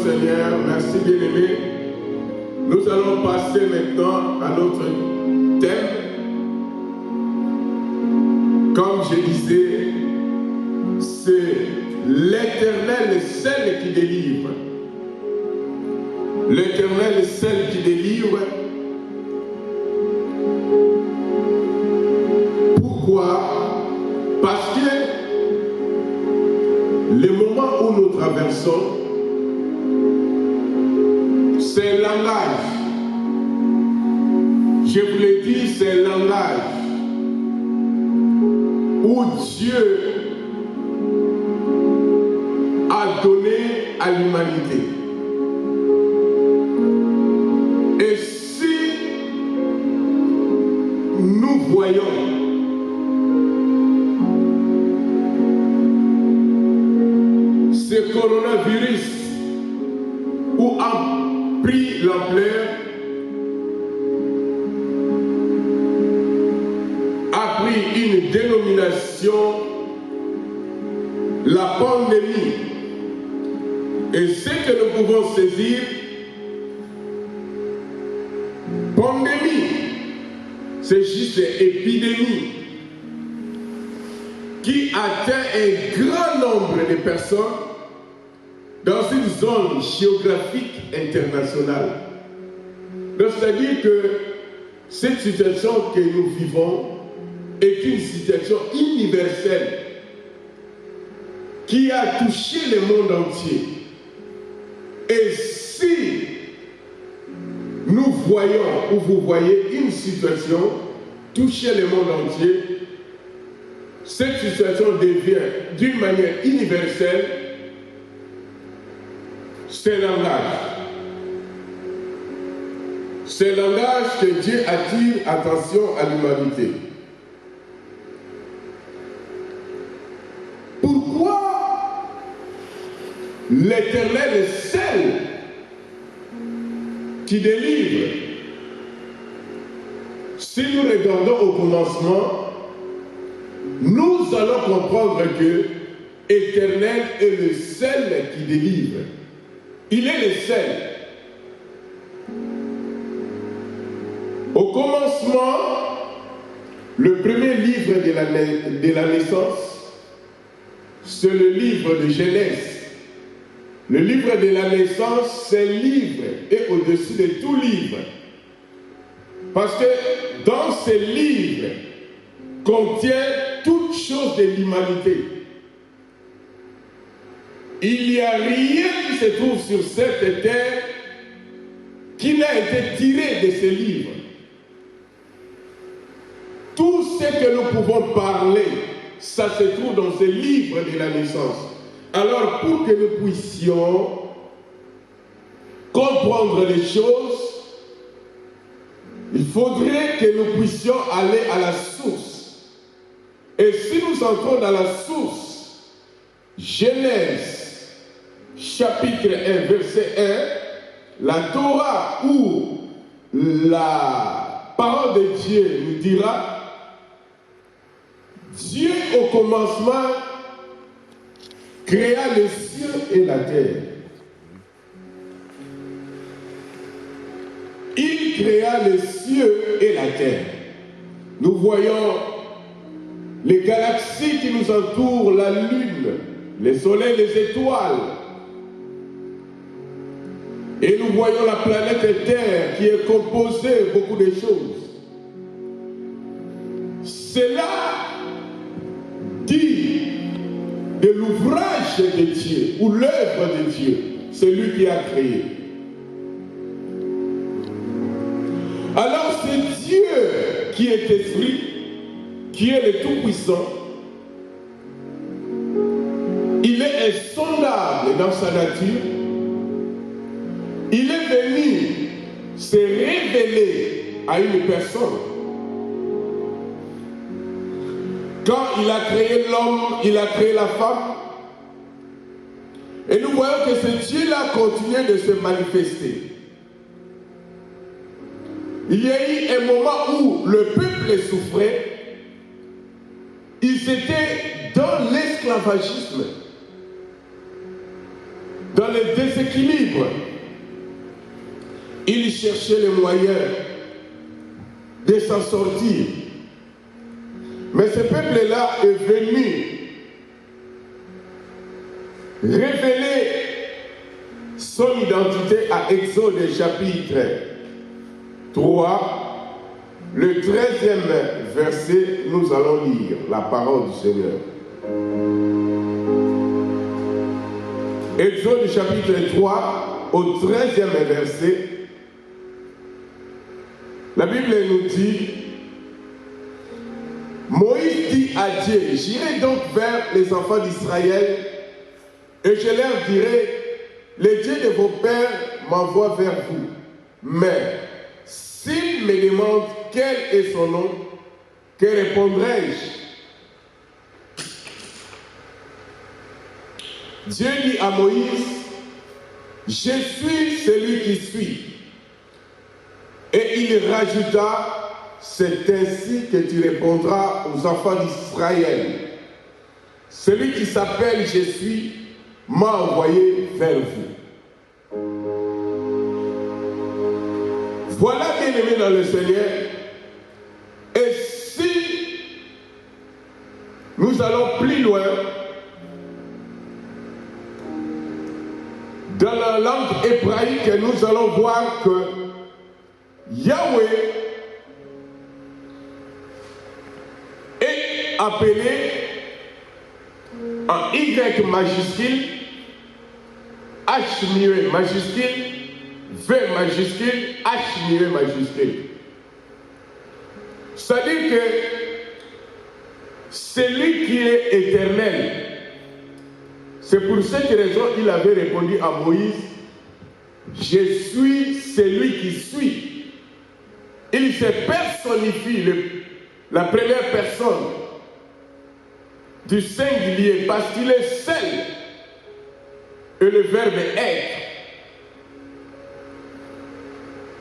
Seigneur, merci bien-aimé. Nous allons passer maintenant à notre thème. Comme je disais, c'est l'Éternel seul qui délivre. L'Éternel seul qui délivre. Pourquoi? Parce que le moment où nous traversons, c'est un langage. Je vous l'ai dit, c'est un langage où Dieu a donné à l'humanité. Et si nous voyons ce coronavirus où a pris l'ampleur, a pris une dénomination, la pandémie. Et ce que nous pouvons saisir, pandémie, c'est juste une épidémie qui atteint un grand nombre de personnes dans une zone géographique internationale. C'est-à-dire que cette situation que nous vivons est une situation universelle qui a touché le monde entier. Et si nous voyons ou vous voyez une situation toucher le monde entier, cette situation devient d'une manière universelle ce langage. Ce langage que Dieu attire attention à l'humanité. Pourquoi l'Éternel est seul qui délivre? Si nous regardons au commencement, nous allons comprendre que l'Éternel est le seul qui délivre. Il est le seul. Au commencement, le premier livre de la naissance, c'est le livre de Genèse. Le livre de la naissance, c'est un livre et au-dessus de tout livre. Parce que dans ce livre contient toutes choses de l'humanité. Il n'y a rien qui se trouve sur cette terre qui n'a été tiré de ce livre. Tout ce que nous pouvons parler, ça se trouve dans ce livre de la naissance. Alors, pour que nous puissions comprendre les choses, il faudrait que nous puissions aller à la source. Et si nous entrons dans la source, Genèse, chapitre 1, verset 1, la Torah où la parole de Dieu nous dira, Dieu au commencement créa les cieux et la terre. Il créa les cieux et la terre. Nous voyons les galaxies qui nous entourent, la lune, le soleil, les étoiles. Et nous voyons la planète Terre qui est composée de beaucoup de choses. Cela dit de l'ouvrage de Dieu ou l'œuvre de Dieu, c'est lui qui a créé. Alors c'est Dieu qui est esprit, qui est le Tout-Puissant. Il est insondable dans sa nature. Il est venu se révéler à une personne. Quand il a créé l'homme, il a créé la femme. Et nous voyons que ce Dieu-là continue de se manifester. Il y a eu un moment où le peuple souffrait. Ils étaient dans l'esclavagisme. dans le déséquilibre, il cherchait les moyens de s'en sortir. Mais ce peuple-là est venu révéler son identité à Exode chapitre 3, le 13e verset, nous allons lire la parole du Seigneur. Exode chapitre 3, au 13e verset, la Bible nous dit, Moïse dit à Dieu, j'irai donc vers les enfants d'Israël et je leur dirai, le Dieu de vos pères m'envoie vers vous. Mais s'ils me demandent quel est son nom, que répondrai-je? Dieu dit à Moïse, je suis celui qui suis. Et il rajouta, c'est ainsi que tu répondras aux enfants d'Israël. Celui qui s'appelle je suis m'a envoyé vers vous. Voilà, bien-aimés dans le Seigneur, et si nous allons plus loin, dans la langue hébraïque, nous allons voir que Yahweh est appelé en Y majuscule, H muet majuscule, V majuscule, H muet majuscule. C'est-à-dire que c'est lui qui est éternel. C'est pour cette raison qu'il avait répondu à Moïse, je suis celui qui suis. Il se personnifie, la première personne du singulier, parce qu'il est seul. Et le verbe être,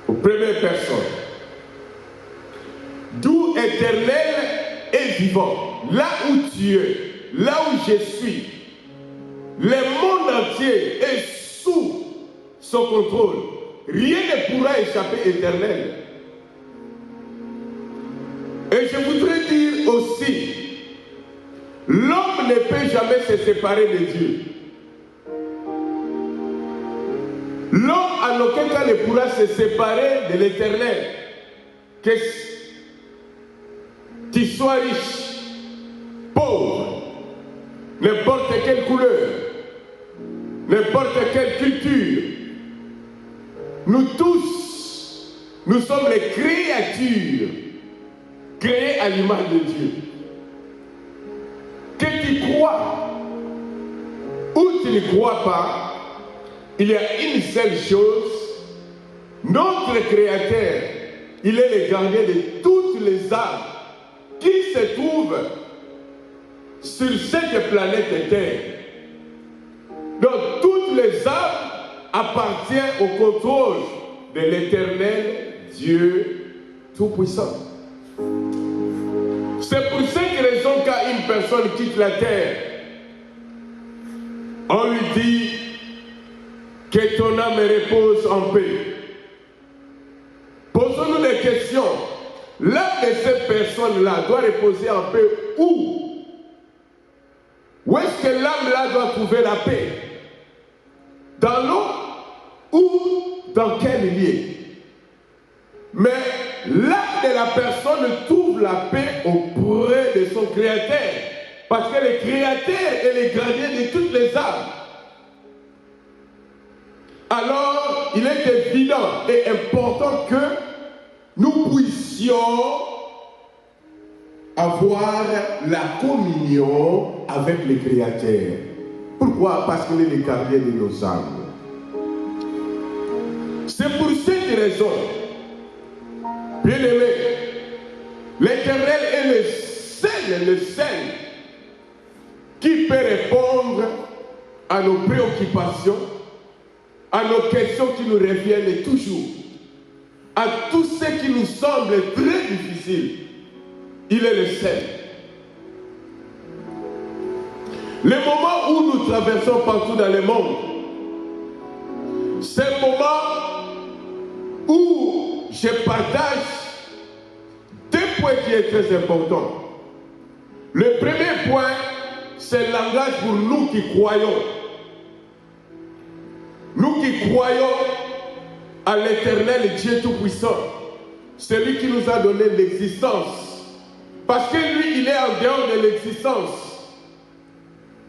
aux premières personnes. D'où éternel et vivant. Là où tu es, là où je suis, le monde entier est sous son contrôle. Rien ne pourra échapper éternel. Et je voudrais dire aussi, l'homme ne peut jamais se séparer de Dieu. L'homme en aucun cas ne pourra se séparer de l'éternel. Que tu sois riche, pauvre, n'importe quelle couleur, n'importe quelle culture, nous tous, nous sommes les créatures créées à l'image de Dieu. Que tu crois ou tu ne crois pas, il y a une seule chose, notre Créateur, il est le gardien de toutes les âmes qui se trouvent sur cette planète Terre. Donc toutes les âmes appartiennent au contrôle de l'Éternel Dieu Tout-Puissant. C'est pour cette raison quand une personne quitte la Terre, on lui dit que ton âme repose en paix. Posons-nous des questions. L'âme de cette personne-là doit reposer en paix où? Où est-ce que l'âme-là doit trouver la paix? Dans l'eau ou dans quel lieu? Mais l'âme de la personne trouve la paix auprès de son Créateur. Parce que le Créateur est le gardien de toutes les âmes. Alors, il est évident et important que nous puissions avoir la communion avec le Créateur. Pourquoi? Parce qu'il est le gardien de nos âmes. C'est pour cette raison, bien aimé, l'Éternel est le seul qui peut répondre à nos préoccupations, à nos questions qui nous reviennent toujours, à tout ce qui nous semble très difficile. Il est le seul. Les moments où nous traversons partout dans le monde, C'est un moment où je partage deux points qui sont très importants. Le premier point, c'est le langage pour nous qui croyons. Nous qui croyons à l'Éternel Dieu Tout-Puissant, celui qui nous a donné l'existence. Parce que lui, il est en dehors de l'existence.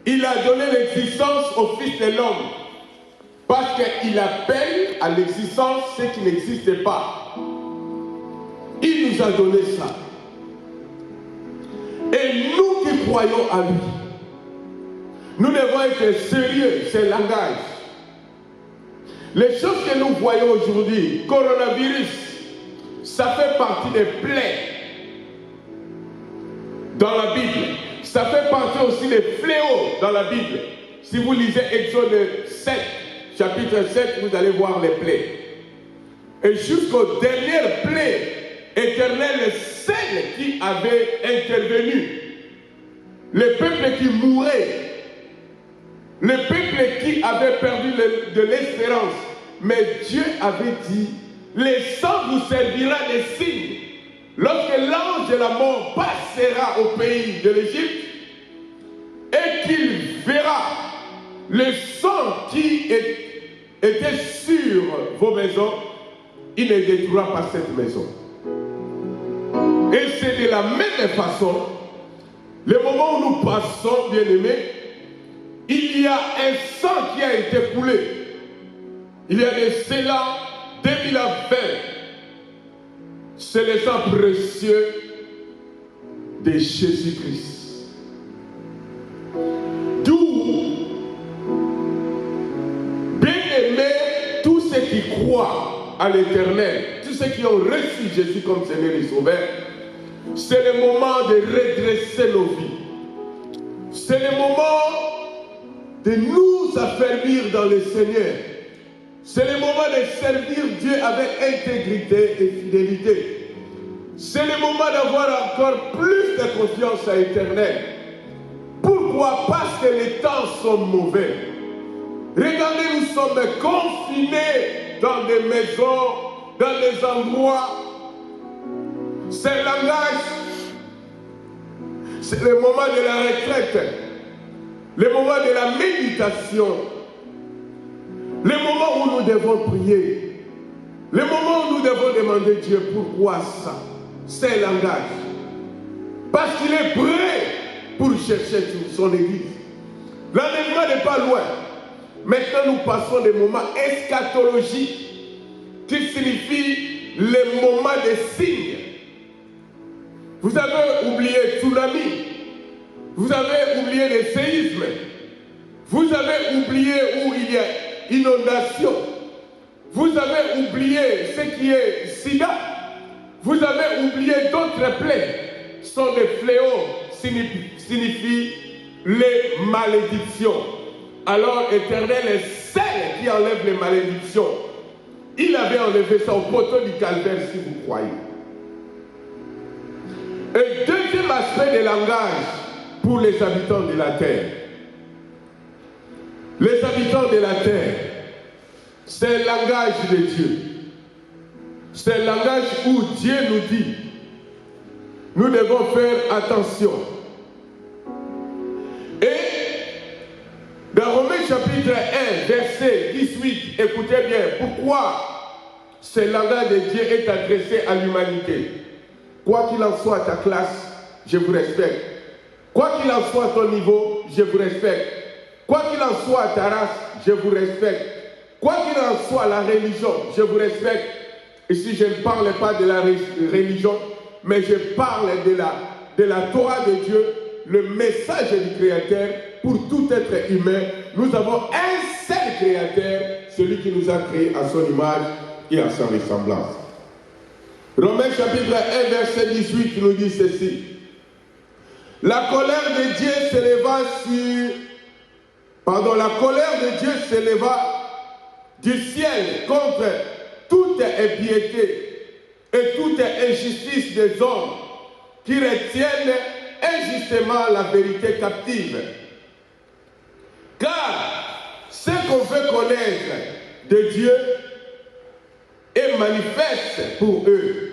Il a donné l'existence au Fils de l'homme. Parce qu'il appelle à l'existence ce qui n'existe pas. Il nous a donné ça. Et nous qui croyons à lui, nous devons être sérieux, c'est le langage. Les choses que nous voyons aujourd'hui, coronavirus, ça fait partie des plaies dans la Bible. Ça fait partie aussi des fléaux dans la Bible. Si vous lisez Exode 7, chapitre 7, vous allez voir les plaies. Et jusqu'aux dernières plaies éternelles, celles qui avaient intervenu, le peuple qui mourait, le peuple qui avait perdu de l'espérance, mais Dieu avait dit, les sang vous servira de signe. Lorsque l'ange de la mort passera au pays de l'Égypte, et qu'il verra le sang qui était sur vos maisons, il ne détruira pas cette maison. Et c'est de la même façon, le moment où nous passons, bien-aimés, il y a un sang qui a été coulé. Il y a de cela 2020. C'est le sang précieux de Jésus-Christ. D'où, bien-aimés, tous ceux qui croient à l'Éternel, tous ceux qui ont reçu Jésus comme Seigneur et Sauveur, c'est le moment de redresser nos vies. C'est le moment de nous affermir dans le Seigneur. C'est le moment de servir Dieu avec intégrité et fidélité. C'est le moment d'avoir encore plus de confiance à l'Éternel. Pourquoi? Parce que les temps sont mauvais. Regardez, nous sommes confinés dans des maisons, dans des endroits. C'est le langage. C'est le moment de la retraite. Le moment de la méditation, le moment où nous devons prier, le moment où nous devons demander Dieu pourquoi ça, c'est le langage. Parce qu'il est prêt pour chercher son église. L'enlèvement n'est pas loin. Maintenant, nous passons des moments eschatologiques qui signifient les moments des signes. Vous avez oublié tsunami. Vous avez oublié les séismes. Vous avez oublié où il y a inondation. Vous avez oublié ce qui est sida. Vous avez oublié d'autres plaies. Ce sont des fléaux, signifient les malédictions. Alors, l'Éternel est celle qui enlève les malédictions. Il avait enlevé ça au poteau du calvaire, si vous croyez. Et deuxième aspect du langage, pour les habitants de la terre. Les habitants de la terre, c'est le langage de Dieu. C'est le langage où Dieu nous dit, nous devons faire attention. Et dans Romains chapitre 1, verset 18, écoutez bien, pourquoi ce langage de Dieu est adressé à l'humanité. Quoi qu'il en soit à ta classe, je vous respecte. Quoi qu'il en soit à ton niveau, je vous respecte. Quoi qu'il en soit à ta race, je vous respecte. Quoi qu'il en soit à la religion, je vous respecte. Ici, je ne parle pas de la religion, mais je parle de la Torah de Dieu, le message du Créateur pour tout être humain. Nous avons un seul Créateur, celui qui nous a créés à son image et à sa ressemblance. Romains chapitre 1, verset 18 nous dit ceci. La colère de Dieu s'éleva la colère de Dieu s'éleva du ciel contre toute impiété et toute injustice des hommes qui retiennent injustement la vérité captive. Car ce qu'on veut connaître de Dieu est manifeste pour eux,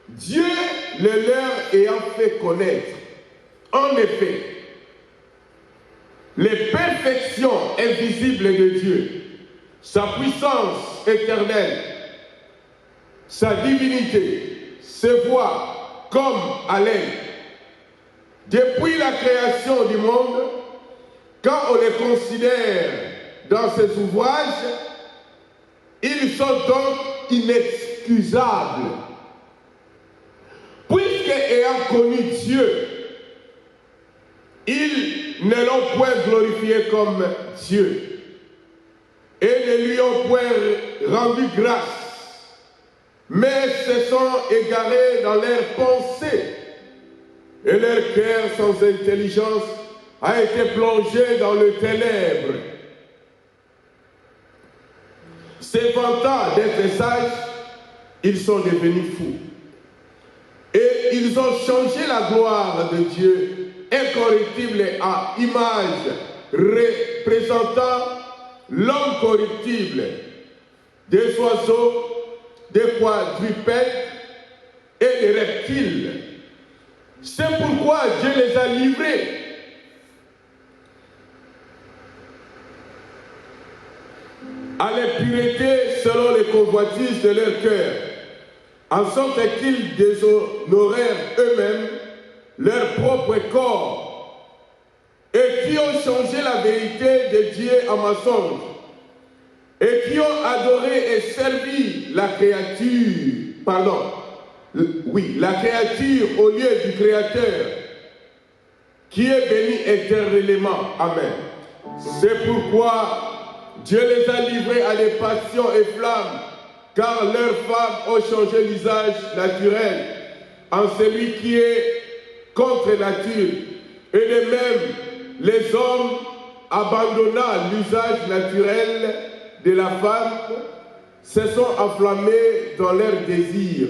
Dieu le leur ayant fait connaître. En effet, les perfections invisibles de Dieu, sa puissance éternelle, sa divinité, se voient comme à l'œil. Depuis la création du monde, quand on les considère dans ses ouvrages, ils sont donc inexcusables. Puisque ayant connu Dieu, ils ne l'ont point glorifié comme Dieu et ne lui ont point rendu grâce, mais se sont égarés dans leurs pensées et leur cœur sans intelligence a été plongé dans le ténèbre. Se vantant d'être sages, ils sont devenus fous. Et ils ont changé la gloire de Dieu, incorruptible à image, représentant l'homme corruptible, des oiseaux, des quadrupèdes et des reptiles. C'est pourquoi Dieu les a livrés à l'impureté selon les convoitises de leur cœur, en sorte qu'ils déshonorèrent eux-mêmes leur propre corps, et qui ont changé la vérité de Dieu en mensonge, et qui ont adoré et servi la créature, la créature au lieu du Créateur, qui est béni éternellement. Amen. C'est pourquoi Dieu les a livrés à des passions et flammes, car leurs femmes ont changé l'usage naturel en celui qui est contre nature. Et de même, les hommes, abandonnant l'usage naturel de la femme, se sont enflammés dans leurs désirs,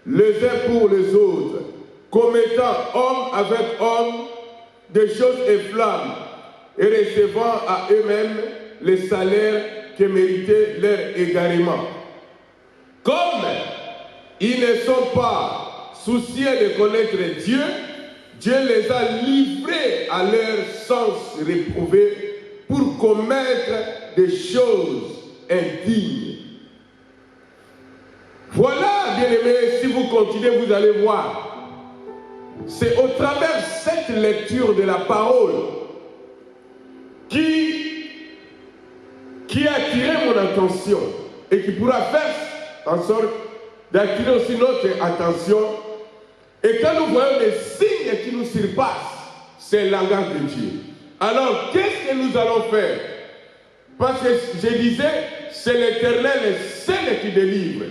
les uns pour les autres, commettant homme avec homme des choses inflammes et recevant à eux-mêmes les salaires que méritait leur égarement. Comme ils ne sont pas soucieux de connaître Dieu, Dieu les a livrés à leur sens réprouvé pour commettre des choses indignes. Voilà, bien-aimés, si vous continuez, vous allez voir. C'est au travers de cette lecture de la parole qui a attiré mon attention et qui pourra faire en sorte d'attirer aussi notre attention. Et quand nous voyons les signes qui nous surpassent, c'est le langage de Dieu. Alors, qu'est-ce que nous allons faire? Parce que je disais, c'est l'Éternel seul qui délivre.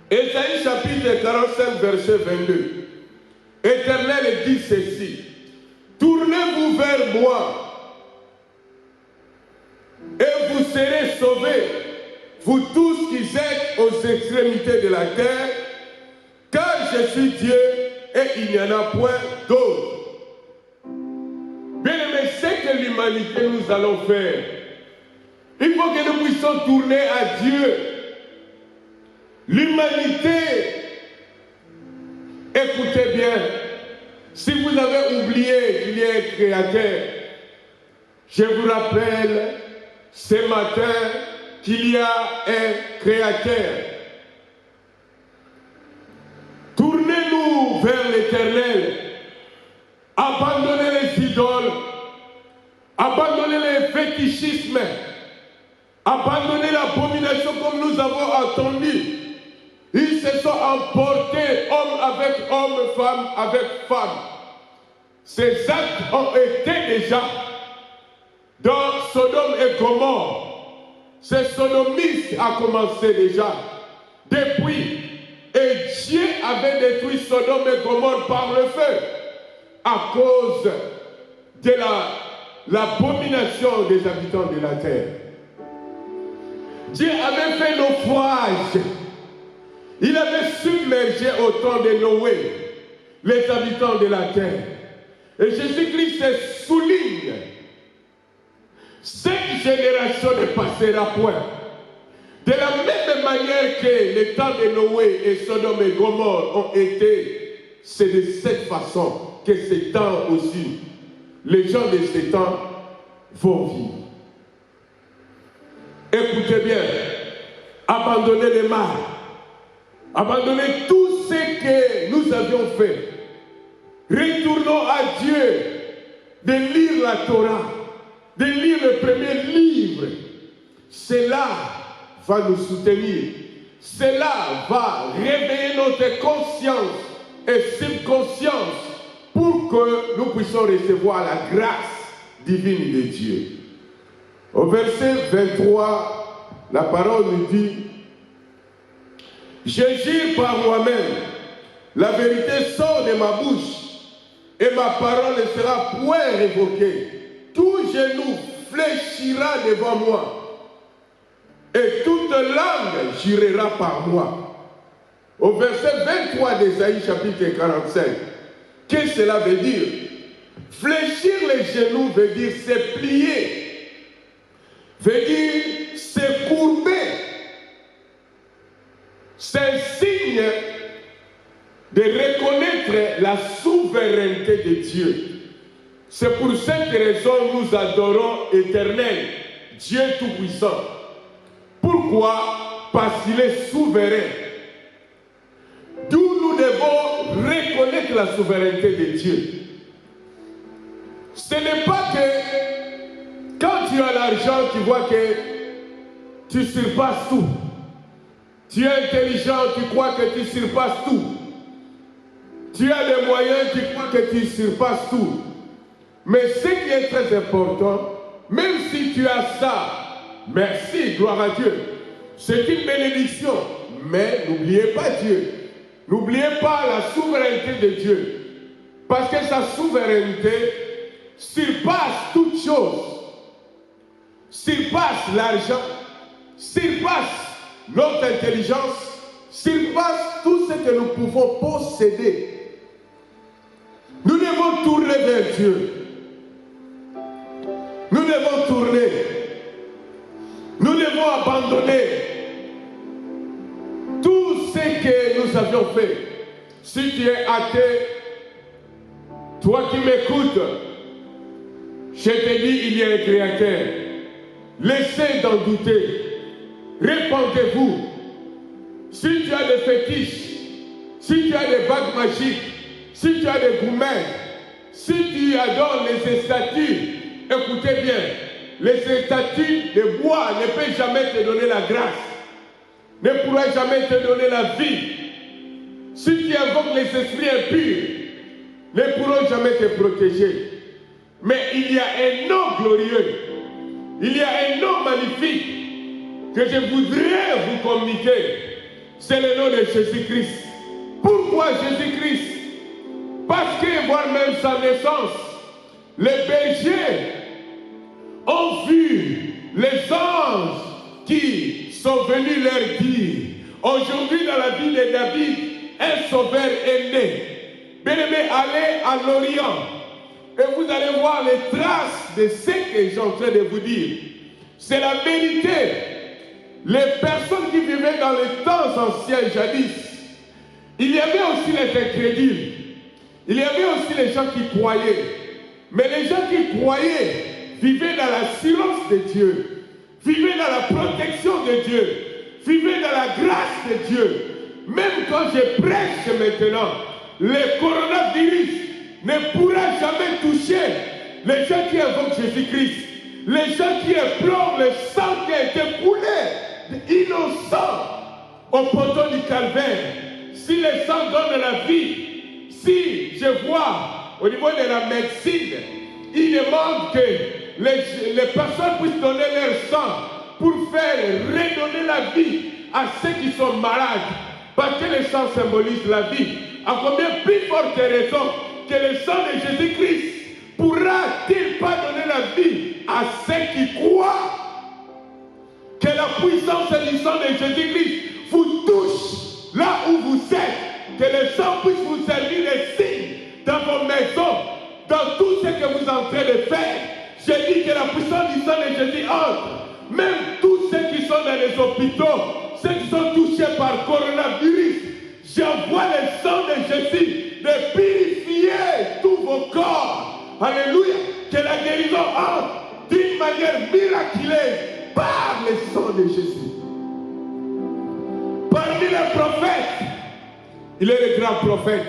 Ésaïe chapitre 45, verset 22. Éternel dit ceci: tournez-vous vers moi et vous serez sauvés, vous tous qui êtes aux extrémités de la terre, car je suis Dieu et il n'y en a point d'autre. Bien aimé, c'est que l'humanité nous allons faire. Il faut que nous puissions tourner à Dieu. L'humanité, écoutez bien, si vous avez oublié qu'il y a un créateur, je vous rappelle ce matin qu'il y a un créateur. Tournez-nous vers l'Éternel. Abandonnez les idoles. Abandonnez les fétichismes. Abandonnez l'abomination comme nous avons entendu. Ils se sont emportés, homme avec homme, femme avec femme. Ces actes ont été déjà dans Sodome et Gomorrhe. Ce sodomisme a commencé déjà depuis. Et Dieu avait détruit Sodome et Gomorrhe par le feu à cause de l'abomination des habitants de la terre. Dieu avait fait naufrage. Il avait submergé au temps de Noé les habitants de la terre. Et Jésus-Christ se souligne. Ceux qui génération ne passera point. De la même manière que les temps de Noé et Sodome et Gomorrhe ont été, c'est de cette façon que ces temps aussi, les gens de ces temps vont vivre. Écoutez bien, abandonnez le mal, abandonnez tout ce que nous avions fait. Retournons à Dieu, de lire la Torah, de lire le premier livre. Cela va nous soutenir. Cela va réveiller notre conscience et subconscience pour que nous puissions recevoir la grâce divine de Dieu. Au verset 23, la parole nous dit « Je jure par moi-même, la vérité sort de ma bouche et ma parole ne sera point révoquée. Tout genou fléchira devant moi et toute langue jurera par moi. » Au verset 23 d'Ésaïe chapitre 45, qu'est-ce que cela veut dire? Fléchir les genoux veut dire se plier, veut dire se courber. C'est un signe de reconnaître la souveraineté de Dieu. C'est pour cette raison que nous adorons l'Éternel, Dieu Tout-Puissant. Pourquoi? Parce qu'il est souverain. D'où nous devons reconnaître la souveraineté de Dieu. Ce n'est pas que quand tu as l'argent, tu vois que tu surpasses tout. Tu es intelligent, tu crois que tu surpasses tout. Tu as les moyens, tu crois que tu surpasses tout. Mais ce qui est très important, même si tu as ça, merci, gloire à Dieu. C'est une bénédiction. Mais n'oubliez pas Dieu. N'oubliez pas la souveraineté de Dieu. Parce que sa souveraineté surpasse toute chose. Surpasse l'argent. Surpasse notre intelligence. Surpasse tout ce que nous pouvons posséder. Nous devons tourner vers Dieu. Nous devons tourner. Nous devons abandonner tout ce que nous avions fait. Si tu es athée, toi qui m'écoutes, je te dis, il y a un Créateur. Laissez d'en douter. Répandez-vous. Si tu as des fétiches, si tu as des bagues magiques, si tu as des gourmets, si tu adores les statues, écoutez bien, les statues de bois ne peuvent jamais te donner la grâce, ne pourraient jamais te donner la vie. Si tu invoques les esprits impurs, ne pourront jamais te protéger. Mais il y a un nom glorieux, il y a un nom magnifique que je voudrais vous communiquer. C'est le nom de Jésus-Christ. Pourquoi Jésus-Christ? Parce que, voire même sa naissance, les bergers ont vu les anges qui sont venus leur dire, aujourd'hui dans la ville de David, un sauveur est né. Bien-aimés, allez à l'Orient et vous allez voir les traces de ce que je suis en train de vous dire. C'est la vérité. Les personnes qui vivaient dans les temps anciens jadis, il y avait aussi les incrédules. Il y avait aussi les gens qui croyaient. Mais les gens qui croyaient vivaient dans la silence de Dieu, vivaient dans la protection de Dieu, vivaient dans la grâce de Dieu. Même quand je prêche maintenant, le coronavirus ne pourra jamais toucher les gens qui invoquent Jésus-Christ, les gens qui implorent le sang qui a été coulé, innocent, au poteau du calvaire. Si le sang donne la vie, si je vois au niveau de la médecine, il demande que les personnes puissent donner leur sang pour faire redonner la vie à ceux qui sont malades. Parce que le sang symbolise la vie. À combien plus forte raison que le sang de Jésus-Christ pourra-t-il pas donner la vie à ceux qui croient? Que la puissance du sang de Jésus-Christ vous touche là où vous êtes. Que le sang puisse vous servir de signe dans vos maisons, dans tout ce que vous êtes en train de faire. Je dis que que la puissance du sang de Jésus entre. Même tous ceux qui sont dans les hôpitaux, ceux qui sont touchés par coronavirus, j'envoie le sang de Jésus de purifier tous vos corps. Alléluia. Que la guérison entre d'une manière miraculeuse par le sang de Jésus. Parmi les prophètes, il est le grand prophète.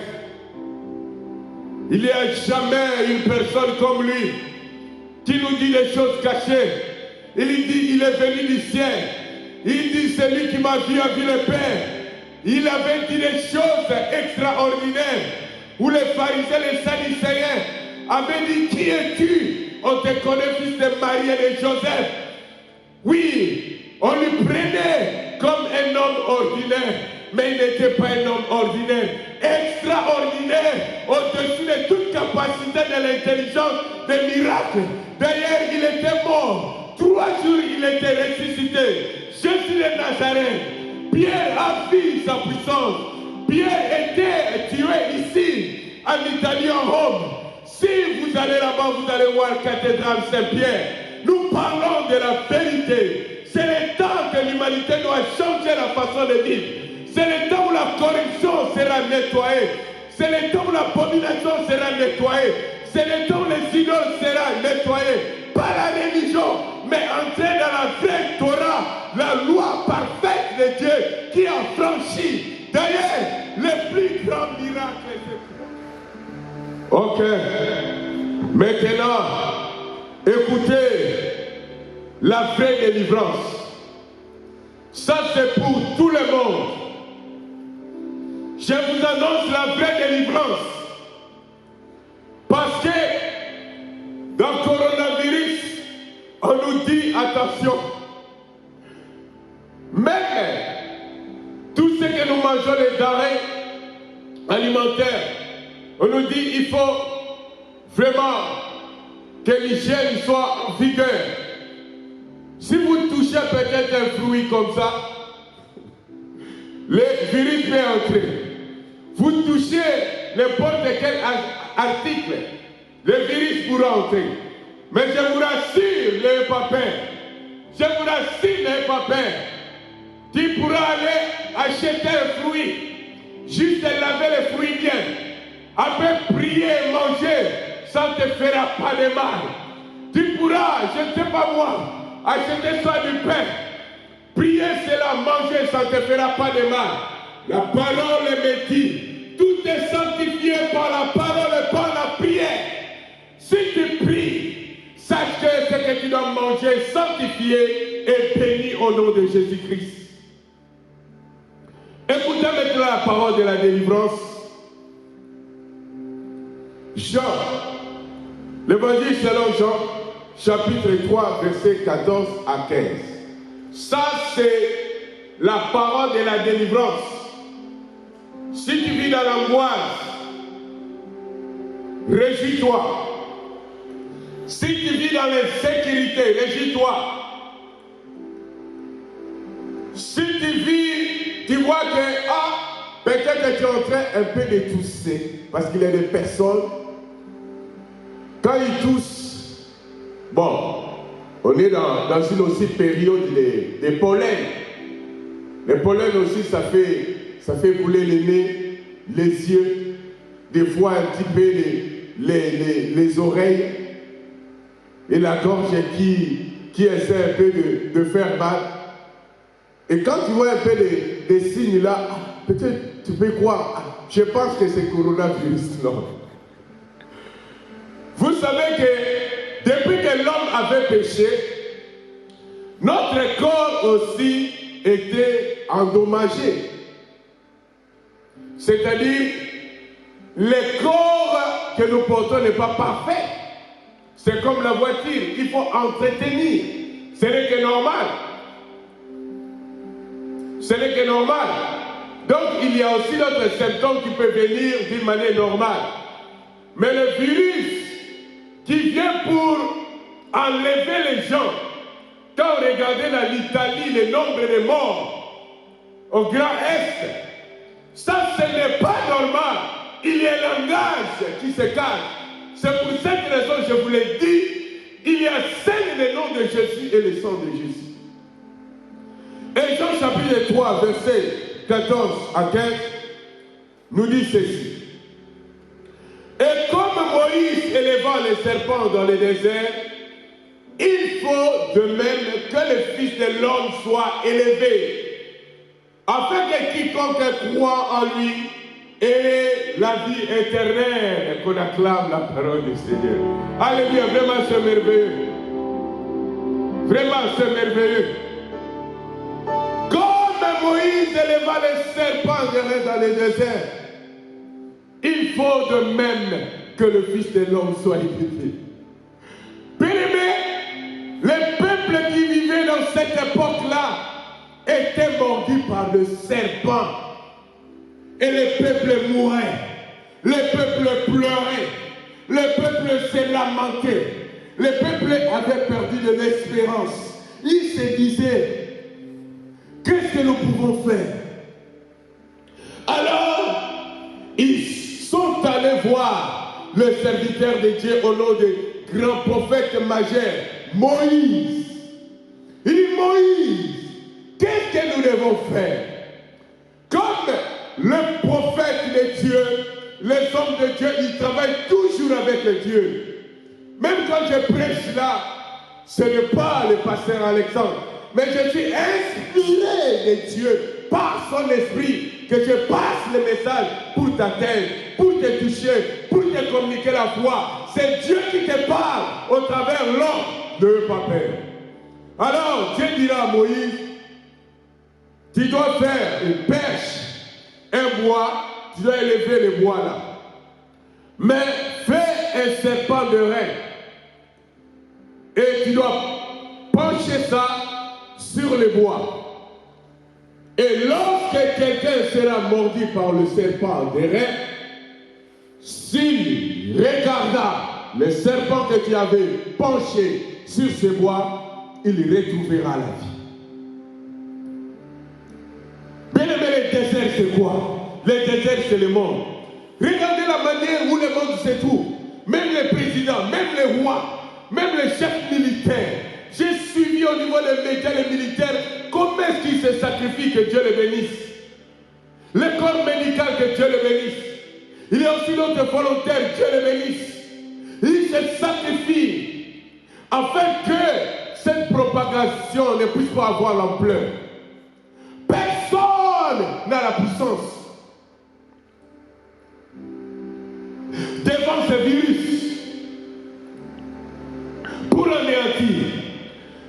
Il n'y a jamais une personne comme lui qui nous dit des choses cachées. Il dit, il est venu du ciel. Il dit, c'est lui qui m'a vu, a vu le Père. Il avait dit des choses extraordinaires où les pharisiens, les sadducéens avaient dit, qui es-tu? On te connaît, fils de Marie et de Joseph. Oui, on lui prenait comme un homme ordinaire, mais il n'était pas un homme ordinaire, extraordinaire, au-dessus de toute capacité de l'intelligence, des miracles. D'ailleurs, il était mort. 3 jours, il était ressuscité. Jésus de Nazareth. Pierre a vu sa puissance. Pierre était tué ici, en Italie, en Rome. Si vous allez là-bas, vous allez voir la cathédrale Saint-Pierre. Nous parlons de la vérité. C'est le temps que l'humanité doit changer la façon de vivre. C'est le temps où la corruption sera nettoyée. C'est le temps où l'abomination sera nettoyée. C'est le temps où les idoles seront nettoyées. Pas la religion, mais entrer dans la vraie Torah, la loi parfaite de Dieu qui a franchi. D'ailleurs, le plus grand miracle est fait. Ok. Maintenant, écoutez la vraie délivrance. Ça, c'est pour tout le monde. Je vous annonce la vraie délivrance. Parce que dans le coronavirus, on nous dit attention. Même tout ce que nous mangeons, les denrées alimentaires, on nous dit il faut vraiment que l'hygiène soit en vigueur. Si vous touchez peut-être un fruit comme ça, le virus peut entrer. Vous touchez n'importe quel article, le virus pourra entrer. Mais je vous rassure, les papas, je vous rassure, les papas, tu pourras aller acheter un fruit, juste laver le fruit bien, après prier et manger, ça ne te fera pas de mal. Tu pourras, je ne sais pas moi, acheter soit du pain, prier cela, manger, ça ne te fera pas de mal. La parole me dit, tout est sanctifié par la parole et par la prière. Si tu pries, sache que ce que tu dois manger, sanctifié et béni au nom de Jésus-Christ. Écoutez maintenant la parole de la délivrance. Jean, l'évangile selon Jean, chapitre 3, versets 14 à 15. Ça, c'est la parole de la délivrance. Si tu vis dans l'angoisse, réjouis-toi. Si tu vis dans l'insécurité, réjouis-toi. Si tu vis, tu vois que, peut-être que tu es en train un peu de tousser, parce qu'il y a des personnes, quand ils toussent, bon, on est dans une aussi période des pollens. Les pollens aussi, ça fait bouler le nez, les yeux, des fois un petit peu les oreilles et la gorge qui essaie un peu de faire mal. Et quand tu vois un peu des signes là, peut-être tu peux croire, je pense que c'est coronavirus. Non. Vous savez que depuis que l'homme avait péché, notre corps aussi était endommagé. C'est-à-dire, le corps que nous portons n'est pas parfait. C'est comme la voiture, il faut entretenir. Ce n'est que normal. Ce n'est que normal. Donc, il y a aussi d'autres symptômes qui peuvent venir d'une manière normale. Mais le virus qui vient pour enlever les gens, quand on regardait dans l'Italie, le nombre de morts au Grand Est, ça, ce n'est pas normal. Il y a un langage qui se cache. C'est pour cette raison que je vous l'ai dit, il y a 5 le nom de Jésus et le sang de Jésus. Et Jean chapitre 3, verset 14 à 15, nous dit ceci. Et comme Moïse éleva les serpents dans le désert, il faut de même que le Fils de l'homme soit élevé, afin que quiconque croit en lui ait la vie éternelle, et qu'on acclame la parole du Seigneur. Alléluia, vraiment c'est merveilleux. Vraiment c'est merveilleux. Comme Moïse éleva les serpents dans le désert, il faut de même que le Fils de l'homme soit élevé. Bien-aimés, les peuples qui vivaient dans cette époque-là étaient mordus par le serpent. Et les peuples mouraient, les peuples pleuraient, les peuples se lamentaient, les peuples avaient perdu de l'espérance. Ils se disaient, qu'est-ce que nous pouvons faire? Alors, ils sont allés voir le serviteur de Dieu au nom du grand prophète majeur, Moïse. Il dit, Moïse, qu'est-ce que nous devons faire? Comme le prophète de Dieu, les hommes de Dieu, ils travaillent toujours avec Dieu. Même quand je prêche là, ce n'est pas le pasteur Alexandre, mais je suis inspiré de Dieu par son esprit, que je passe le message pour t'atteindre, pour te toucher, pour te communiquer la foi. C'est Dieu qui te parle au travers l'homme de pas peur. Alors Dieu dira à Moïse, tu dois faire une perche, un bois, tu dois élever le bois là. Mais fais un serpent de rein. Et tu dois pencher ça sur le bois. Et lorsque quelqu'un sera mordu par le serpent de rein, s'il regarda le serpent que tu avais penché sur ce bois, il retrouvera la vie. Bien aimé, le désert c'est quoi? Le désert c'est le monde. Regardez la manière où le monde se trouve. Même les présidents, même les rois, même les chefs militaires. J'ai suivi au niveau des médias, les militaires, comment est-ce qu'ils se sacrifient, que Dieu les bénisse. Le corps médical, que Dieu les bénisse. Il y a aussi d'autres volontaires, Dieu les bénisse. Ils se sacrifient afin que cette propagation ne puisse pas avoir l'ampleur. Personne n'a la puissance devant ce virus pour l'anéantir.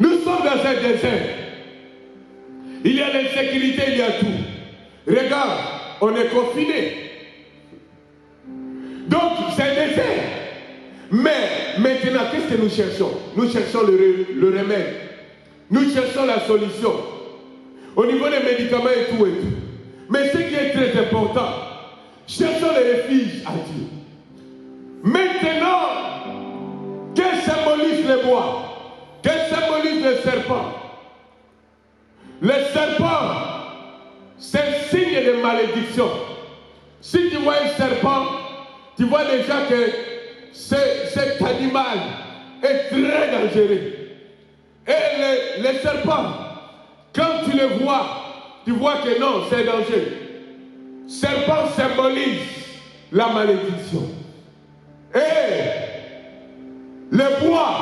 Nous sommes dans un désert. Il y a l'insécurité, il y a tout. Regarde, on est confiné. Donc, c'est un désert. Mais maintenant, qu'est-ce que nous cherchons? Nous cherchons le remède. Nous cherchons la solution. Au niveau des médicaments et tout et tout. Mais ce qui est très important, cherchons le refuge à Dieu. Maintenant, quel symbolise le bois? Quel symbolise le serpent? Le serpent, c'est un signe de malédiction. Si tu vois un serpent, tu vois déjà que cet animal est très dangereux. Et le serpent, quand tu le vois, tu vois que non, c'est dangereux. Serpent symbolise la malédiction. Et le bois,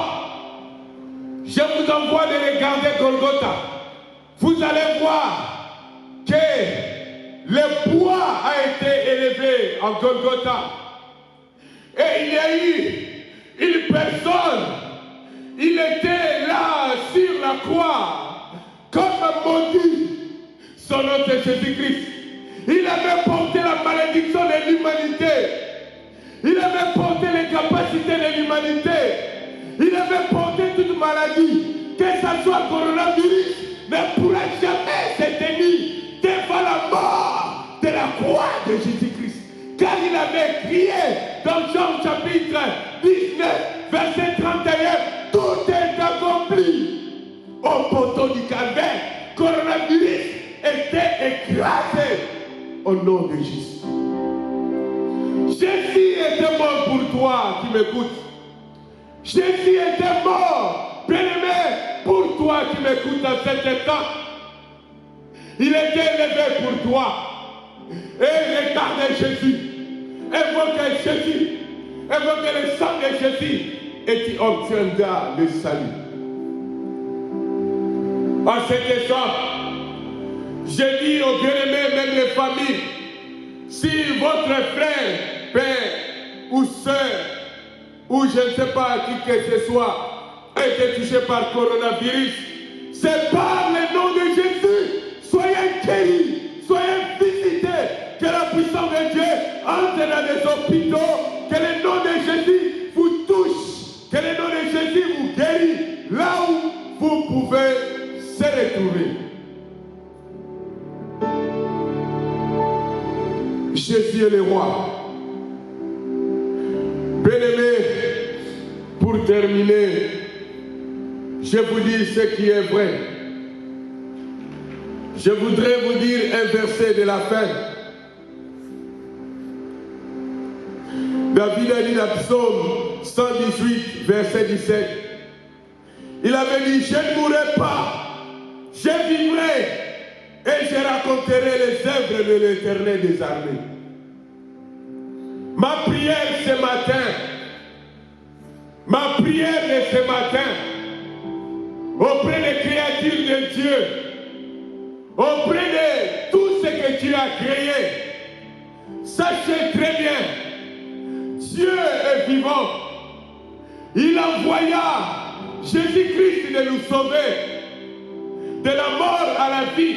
je vous envoie de regarder Golgotha. Vous allez voir que le bois a été élevé en Golgotha. Et il y a eu une personne, il était là sur la croix, comme maudit, son nom c'est Jésus-Christ. Il avait porté la malédiction de l'humanité. Il avait porté les capacités de l'humanité. Il avait porté toute maladie, que ce soit coronavirus, ne pourrait jamais se tenir devant la mort de la croix de Jésus-Christ. Car il avait crié dans Jean chapitre 19, verset 31, tout est accompli. Au poteau du calvaire, coronavirus était écrasé au nom de Jésus. Jésus était mort pour toi qui m'écoutes. Jésus était mort. Bien m'écoutes à cet instant, il était élevé pour toi. Et regardez Jésus. Évoquez Jésus. Évoquez le sang de Jésus. Et tu obtiendras le salut. À cet instant, je dis aux bien-aimés, même les familles, si votre frère, père ou soeur, ou je ne sais pas qui que ce soit, a été touché par coronavirus, c'est par le nom de Jésus. Soyez guéris, soyez visités, que la puissance de Dieu entre dans les hôpitaux, que le nom de Jésus vous touche, que le nom de Jésus vous guérit, là où vous pouvez se retrouver. Jésus est le roi. Bien-aimés, pour terminer, je vous dis ce qui est vrai. Je voudrais vous dire un verset de la fin. David a dit dans Psaume 118, verset 17. Il avait dit, je ne mourrai pas, je vivrai et je raconterai les œuvres de l'Éternel des armées. Ma prière ce matin, de ce matin, auprès des créatures de Dieu, auprès de tout ce que tu as créé, sachez très bien, Dieu est vivant. Il envoya Jésus-Christ de nous sauver de la mort à la vie.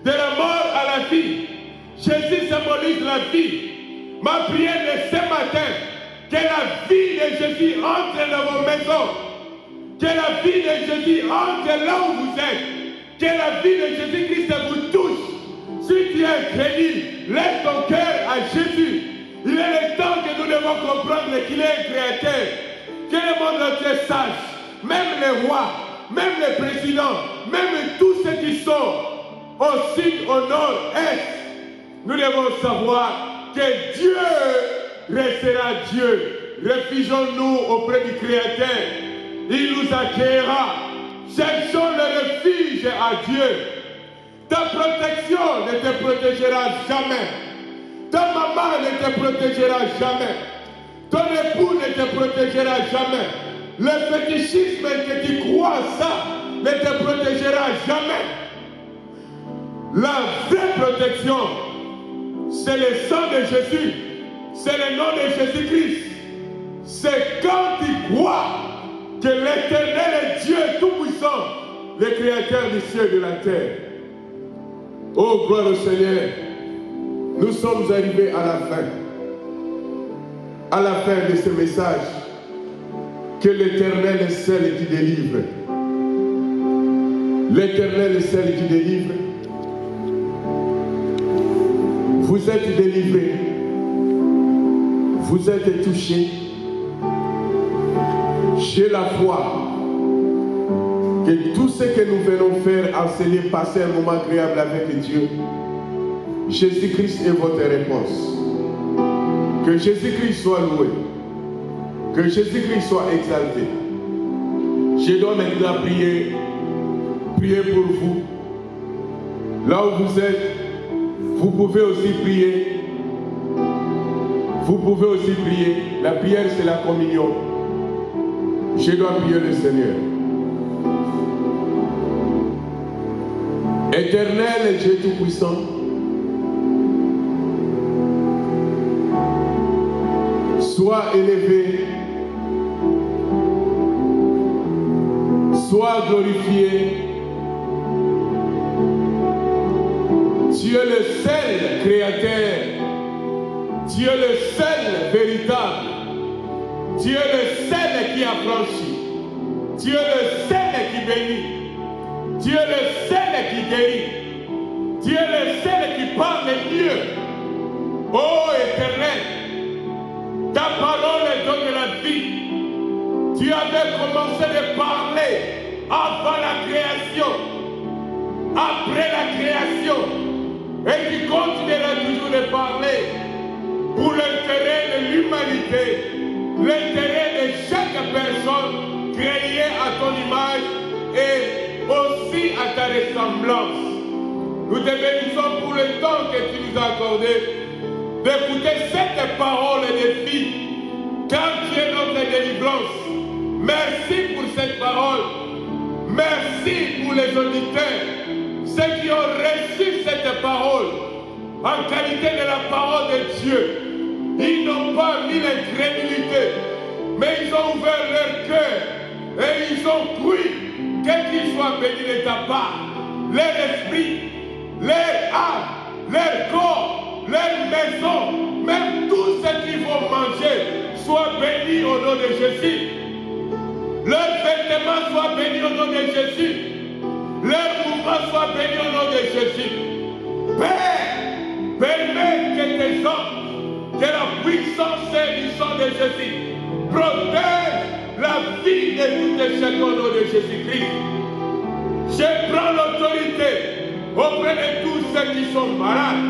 De la mort à la vie. Jésus symbolise la vie. Ma prière de ce matin, que la vie de Jésus entre dans vos maisons. Que la vie de Jésus entre là où vous êtes. Que la vie de Jésus-Christ vous touche. Si tu es incrédule, lève ton cœur à Jésus. Il est le temps que nous devons comprendre qu'il est un créateur. Que le monde entier sache, même les rois, même les présidents, même tous ceux qui sont au sud, au nord, est, nous devons savoir que Dieu restera Dieu. Réfugions-nous auprès du Créateur. Il nous accueillera. Cherchons le refuge à Dieu. Ta protection ne te protégera jamais. Ta maman ne te protégera jamais. Ton époux ne te protégera jamais. Le fétichisme que tu crois ça ne te protégera jamais. La vraie protection, c'est le sang de Jésus. C'est le nom de Jésus-Christ. C'est quand tu crois que l'Éternel est Dieu Tout-Puissant, le Créateur du ciel et de la terre. Oh, gloire au Seigneur. Nous sommes arrivés à la fin. À la fin de ce message, que l'Éternel est celle qui délivre. L'Éternel est celle qui délivre. Vous êtes délivrés. Vous êtes touchés. J'ai la foi que tout ce que nous venons faire, enseigner, passer un moment agréable avec Dieu, Jésus-Christ est votre réponse. Que Jésus-Christ soit loué. Que Jésus-Christ soit exalté. Je dois maintenant prier pour vous. Là où vous êtes, vous pouvez aussi prier. Vous pouvez aussi prier. La prière, c'est la communion. Je dois prier le Seigneur. Éternel Dieu Tout-Puissant, sois élevé, sois glorifié. Tu es le seul créateur, tu es le seul véritable, tu es le seul qui affranchit, tu es le seul qui bénit, tu es le seul qui guérit, tu es le seul qui parle mieux. Oh Éternel, ta parole donne la vie. Tu avais commencé de parler avant la création, après la création, et tu continueras toujours de parler pour l'intérêt de l'humanité, l'intérêt de chaque personne créée à ton image et aussi à ta ressemblance. Nous te bénissons pour le temps que tu nous as accordé d'écouter cette parole de vie, car tu es notre délivrance. Merci pour cette parole. Merci pour les auditeurs, ceux qui ont reçu cette parole en qualité de la parole de Dieu. Ils n'ont pas mis l'incrédulité, mais ils ont ouvert leur cœur et ils ont cru qu'ils soient bénis de ta part. Leur esprit, leur âme, leur corps, leur maison, même tout ce qu'ils vont manger, soient bénis au nom de Jésus. Leurs vêtements soient bénis au nom de Jésus. Leurs mouvements soient bénis au nom de Jésus. Père, permets que tes anges, que la puissance du sang de Jésus protège la vie de tout et chacun au nom de Jésus-Christ. Je prends l'autorité auprès de tous ceux qui sont malades,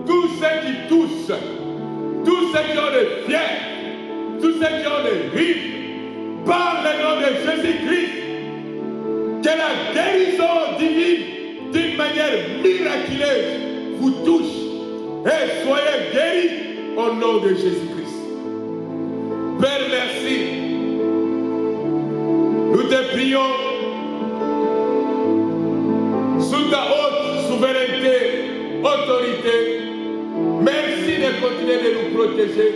tous ceux qui toussent, tous ceux qui ont des fièvres, tous ceux qui ont des rides. Par le nom de Jésus-Christ, que la guérison divine, d'une manière miraculeuse, vous touche et soyez guéris au nom de Jésus-Christ. Père, merci. Nous te prions sous ta haute souveraineté, autorité. Merci de continuer de nous protéger,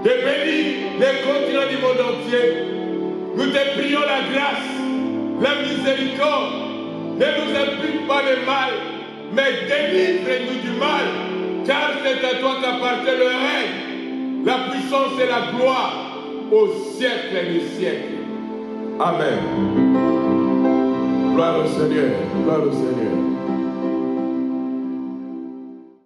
de bénir les continents du monde entier. Nous te prions la grâce, la miséricorde. Ne nous impute pas le mal, mais délivre-nous du mal, car c'est à toi qu'appartient le règne, la puissance et la gloire au siècle des siècles. Amen. Gloire au Seigneur, gloire au Seigneur.